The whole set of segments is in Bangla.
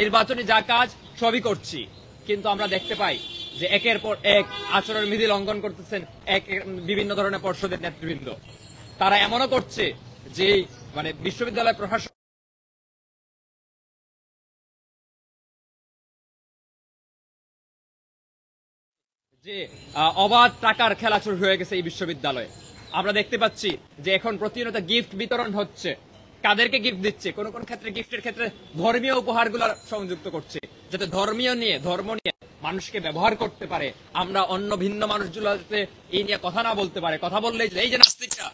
নির্বাচনী যা কাজ সবই করছি, কিন্তু আমরা দেখতে পাই যে একের পর এক আচরণবিধি লঙ্ঘন করতেছেন বিভিন্ন ধরনের পর্ষদের নেতৃবৃন্দ। তারা এমনও করছে যে মানে বিশ্ববিদ্যালয় প্রশাসন যে অবাধ টাকার খেলা শুরু হয়ে গেছে এই বিশ্ববিদ্যালয়ে। আমরা দেখতে পাচ্ছি যে এখন প্রতিনিয়ত গিফট বিতরণ হচ্ছে। কাদেরকে গিফট দিচ্ছে? কোন কোন ক্ষেত্রে গিফটের ক্ষেত্রে ধর্মীয় উপহারগুলো সংযুক্ত করছে, যাতে ধর্ম নিয়ে মানুষকে ব্যবহার করতে পারে। আমরা অন্য ভিন্ন মানুষগুলো যাতে এই নিয়ে কথা না বলতে পারে। কথা বললেই এই যে নাস্তিকরা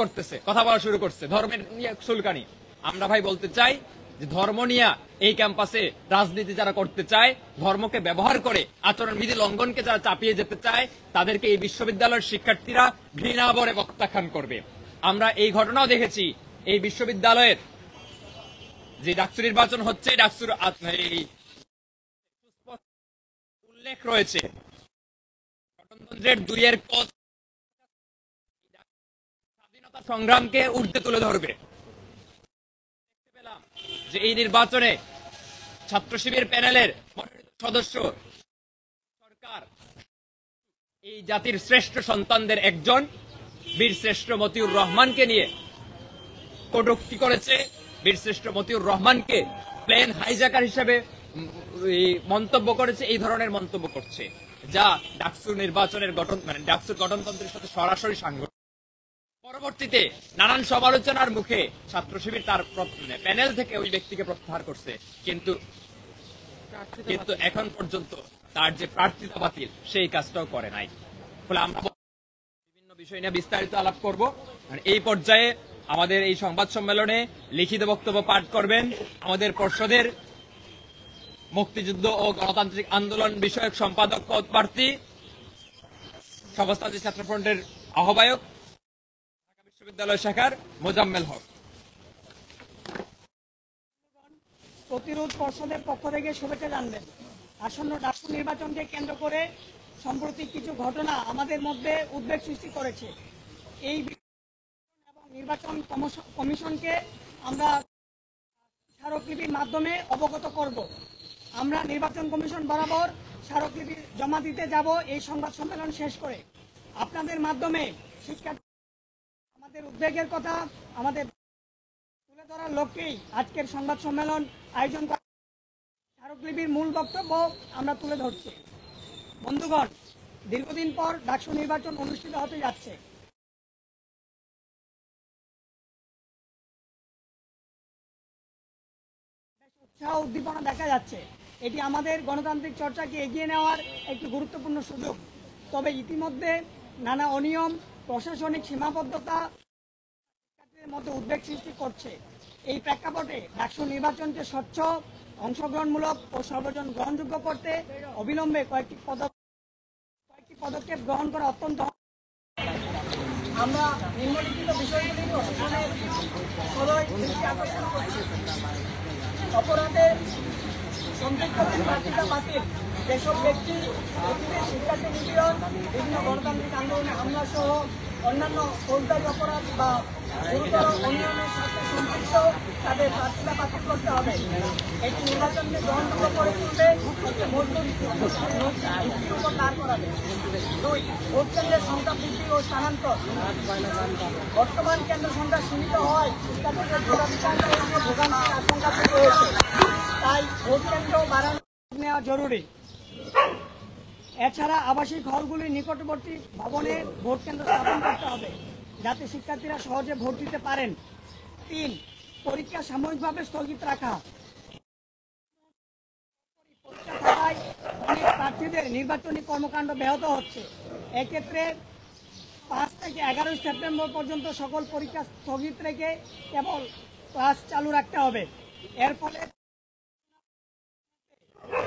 করতেছে, কথা বলা শুরু করছে ধর্মের নিয়ে সুলকানি। আমরা ভাই বলতে চাই যে ধর্ম নিয়ে এই ক্যাম্পাসে রাজনীতি যারা করতে চায়, ধর্মকে ব্যবহার করে আচরণবিধি লঙ্ঘনকে যারা চাপিয়ে যেতে চায়, তাদেরকে এই বিশ্ববিদ্যালয়ের শিক্ষার্থীরা ঘৃণা ভরে প্রত্যাখ্যান করবে। আমরা এই ঘটনাও দেখেছি, এই বিশ্ববিদ্যালয়ের যে ডাকসু নির্বাচন হচ্ছে, ডাকসুর উল্লেখ রয়েছে গণতন্ত্রের 2 এর ক স্বাধীনতা সংগ্রামকে ঊর্ধ্বে তুলে ধরবে। যে এই নির্বাচনে ছাত্র শিবির প্যানেলের সদস্য সরকার এই জাতির শ্রেষ্ঠ সন্তানদের একজন বীরশ্রেষ্ঠ মতিউর রহমানকে নিয়ে কটূক্তি করেছে। বীরশ্রেষ্ঠ মতিউর রহমানকে প্লেন হাইজাকার হিসেবে মন্তব্য করেছে। এই ধরনের মন্তব্য করছে যা ডাকসু নির্বাচনের ডাকসুর গঠনতন্ত্রের সাথে সরাসরি সাংঘর্ষিক। পরবর্তীতে নানান সমালোচনার মুখে ছাত্র শিবির তার প্যানেল থেকে ওই ব্যক্তিকে প্রত্যাহার করছে, কিন্তু এখন পর্যন্ত তার যে প্রার্থিতা বাতিল সেই কাজটাও করে নাই। ফলে আমরা বিভিন্ন বিষয় নিয়ে বিস্তারিত আলাপ করব। এই পর্যায়ে আমাদের এই সংবাদ সম্মেলনে লিখিত বক্তব্য পাঠ করবেন আমাদের পর্ষদের মুক্তিযুদ্ধ ও গণতান্ত্রিক আন্দোলন বিষয়ক সম্পাদক পদ প্রার্থী, সমাজতান্ত্রিক ছাত্র ফ্রন্টের আহ্বায়ক, ঢাকা বিশ্ববিদ্যালয় শাখার মোজাম্মেল হক। প্রতিরোধ পর্ষদের পক্ষ থেকে শুভেচ্ছা জানবেন। আসন্ন ডাকসু নির্বাচনকে কেন্দ্র করে সম্প্রতি কিছু ঘটনা আমাদের মধ্যে উদ্বেগ সৃষ্টি করেছে। এই এবং নির্বাচন কমিশনকে আমরা স্মারকলিপির মাধ্যমে অবগত করব। আমরা নির্বাচন কমিশন বরাবর স্মারকলিপি জমা দিতে যাব এই সংবাদ সম্মেলন শেষ করে। আপনাদের মাধ্যমে শিক্ষার্থী আমাদের উদ্বেগের কথা আমাদের তুলে ধরার লক্ষ্যেই আজকের সংবাদ সম্মেলন আয়োজন করা। স্মারকলিপির মূল বক্তব্য আমরা তুলে ধরছি। বন্ধুগণ, দীর্ঘদিন পর ডাকসু নির্বাচন অনুষ্ঠিত হতে যাচ্ছে। উৎসাহ উদ্দীপনা দেখা যাচ্ছে। এটি আমাদের গণতান্ত্রিক চর্চাকে এগিয়ে নেওয়ার একটি গুরুত্বপূর্ণ সুযোগ। তবে ইতিমধ্যে নানা অনিয়ম, প্রশাসনিক সীমাবদ্ধতা শিক্ষার্থীদের মধ্যে উদ্বেগ সৃষ্টি করছে। এই প্রেক্ষাপটে ডাকসু নির্বাচনকে স্বচ্ছ, অংশগ্রহণমূলক ও সর্বজন গ্রহণযোগ্য করতে অবিলম্বে কয়েকটি পদক্ষেপ গ্রহণ করা অত্যন্ত। আমরা নিম্নলিখিত বিষয়গুলি প্রশাসনের সদয় দৃষ্টি আকর্ষণ করছি। অপরাধে সম্পৃক্তদের প্রার্থিতা বাতিল, যেসব ব্যক্তি অতীতে শিক্ষার্থী নিপীড়ন, বিভিন্ন গণতান্ত্রিক আন্দোলনে হামলা সহ অন্যান্য ফৌজদারি অপরাধ বা গুরুতর অনিয়মের সাথে সম্পৃক্ত, তাদের প্রার্থিতা বাতিল করতে হবে। এটি নির্বাচনকে গ্রহণযোগ্য করে তুলবে, একটি মজবুত ভিত্তির উপর দাঁড় করাবে। 2, ভোট কেন্দ্রের সংখ্যা বৃদ্ধি ও স্থানান্তর। বর্তমান কেন্দ্র সংখ্যা সীমিত হয় শিক্ষার্থীদের ভোগান্তির আশঙ্কা তৈরি হয়েছে। তাই ভোট কেন্দ্র বাড়ানো নেওয়া জরুরি। এছাড়া আবাসিক হলগুলির নিকটবর্তী ভবনে ভোট কেন্দ্র স্থাপন করতে হবে, যাতে শিক্ষার্থীরা সহজে ভোট দিতে পারেন। 3, পরীক্ষা সাময়িকভাবে স্থগিত রাখা। পরীক্ষা থাকায় অনেক প্রার্থীদের নির্বাচনী কর্মকাণ্ড ব্যাহত হচ্ছে। এক্ষেত্রে 5 থেকে 11 সেপ্টেম্বর পর্যন্ত সকল পরীক্ষা স্থগিত রেখে কেবল ক্লাস চালু রাখতে হবে। এর ফলে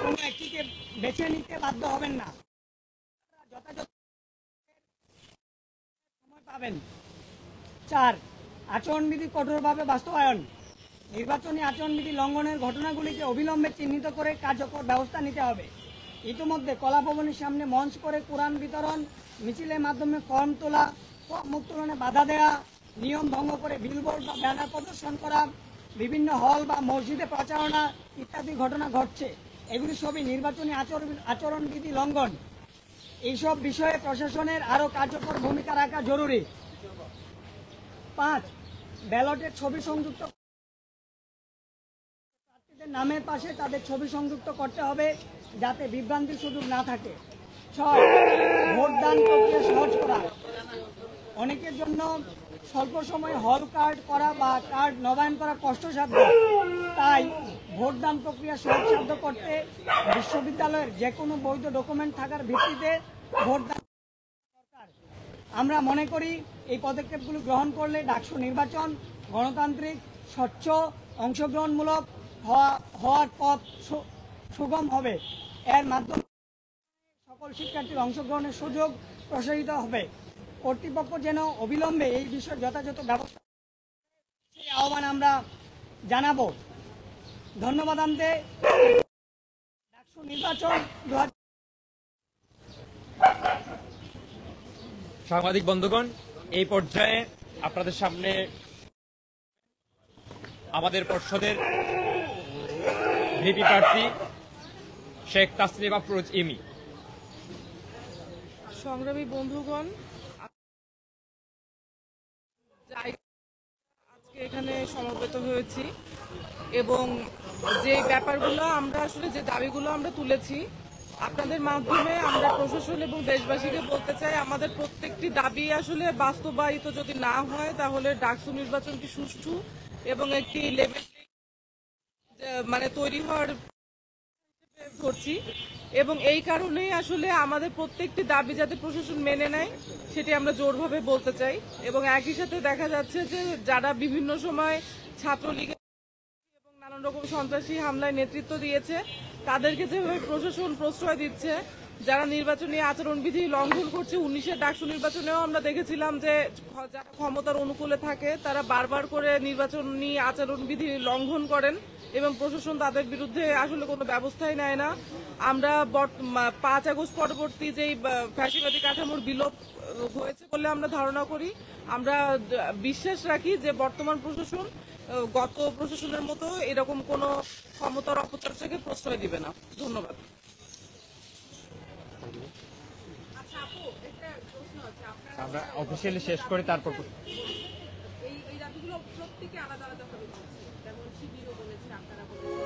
কোনো একটিকে বেছে নিতে বাধ্য হবেন না, যথাযথ সময় পাবেন। 4, আচরণবিধি কঠোরভাবে বাস্তবায়ন। নির্বাচনী আচরণবিধি লঙ্ঘনের ঘটনাগুলিকে অবিলম্বে চিহ্নিত করে কার্যকর ব্যবস্থা নিতে হবে। ইতিমধ্যে কলাভবনের সামনে মঞ্চ করে কোরআন বিতরণ, মিছিলের মাধ্যমে ফর্ম তোলা, মুখ উত্তোলনে বাধা দেওয়া, নিয়ম ভঙ্গ করে বিলবোর্ড বা ব্যানার প্রদর্শন করা, বিভিন্ন হল বা মসজিদে প্রচারণা ইত্যাদি ঘটনা ঘটছে, এগুলি সবই নির্বাচনী আচরণবিধি লঙ্ঘন। এইসব বিষয়ে প্রশাসনের আরও কার্যকর ভূমিকা রাখা জরুরি। 5, ব্যালটের ছবি সংযুক্ত প্রার্থীদের নামের পাশে তাদের ছবি সংযুক্ত করতে হবে যাতে বিভ্রান্তির সুযোগ না থাকে। 6, ভোটদান প্রক্রিয়া সহজ করা। অনেকের জন্য স্বল্প সময়ে হল কার্ড করা বা কার্ড নবায়ন করা কষ্টসাধ্য, তাই ভোটদান প্রক্রিয়া সহজসাধ্য করতে বিশ্ববিদ্যালয়ের যে কোনো বৈধ ডকুমেন্ট থাকার ভিত্তিতে ভোটদান দরকার। আমরা মনে করি এই পদক্ষেপগুলো গ্রহণ করলে ডাকসু নির্বাচন গণতান্ত্রিক, স্বচ্ছ, অংশগ্রহণমূলক হওয়ার পথ সুগম হবে। এর মাধ্যমে সকল শিক্ষার্থীর অংশগ্রহণের সুযোগ প্রসারিত হবে। কর্তৃপক্ষ যেন অবিলম্বে এই বিষয়ে যথাযথ ব্যবস্থা সেই আহ্বান আমরা জানাবো। ধন্যবাদ। ডাকসু নির্বাচন সাংবাদিক বন্ধুগণ, এই পর্যায়ে আপনাদের সামনে আমাদের পর্ষদের ভিপি প্রার্থী শেখ তাসনিম আফরোজ ইমি। সংগ্রামী বন্ধুগণ, আজকে এখানে সমবেত হয়েছি এবং যে ব্যাপারগুলো আমরা আসলে যে দাবিগুলো আমরা তুলেছি আপনাদের মাধ্যমে আমরা প্রশাসন এবং দেশবাসীকে বলতে চাই, আমাদের প্রত্যেকটি দাবি আসলে বাস্তবায়িত যদি না হয় তাহলে ডাকসু নির্বাচনটি সুষ্ঠু এবং একটি লেভেল মানে তৈরি হওয়ার করছি এবং এই কারণেই আসলে আমাদের প্রত্যেকটি দাবি যাতে প্রশাসন মেনে নেয় সেটি আমরা জোরভাবে বলতে চাই। এবং একই সাথে দেখা যাচ্ছে যে যারা বিভিন্ন সময় ছাত্রলীগের এবং নানান রকম সন্ত্রাসী হামলায় নেতৃত্ব দিয়েছে তাদেরকে যেভাবে প্রশাসন প্রশ্রয় দিচ্ছে, যারা নির্বাচনী আচরণবিধি লঙ্ঘন করছে, 19-এর ডাকসু নির্বাচনেও আমরা দেখেছিলাম যে যারা ক্ষমতার অনুকূলে থাকে তারা বারবার করে নির্বাচনী আচরণবিধি লঙ্ঘন করেন এবং প্রশাসন তাদের বিরুদ্ধে আসলে কোনো ব্যবস্থাই নেয় না। আমরা 5 আগস্ট পরবর্তী যেই ফ্যাসিবাদী কাঠামোর বিলোপ হয়েছে বলে আমরা ধারণা করি, আমরা বিশ্বাস রাখি যে বর্তমান প্রশাসন গত প্রশাসনের মতো এরকম কোনো ক্ষমতার অপচর্চাকে প্রশ্রয় দিবে না। ধন্যবাদ। আমরা অফিসিয়ালি শেষ করে তারপর এই দাবিগুলো প্রত্যেকে আলাদা আলাদা ভাবে যেমন শিবিরও বলেছে, আপনারা বলেছেন।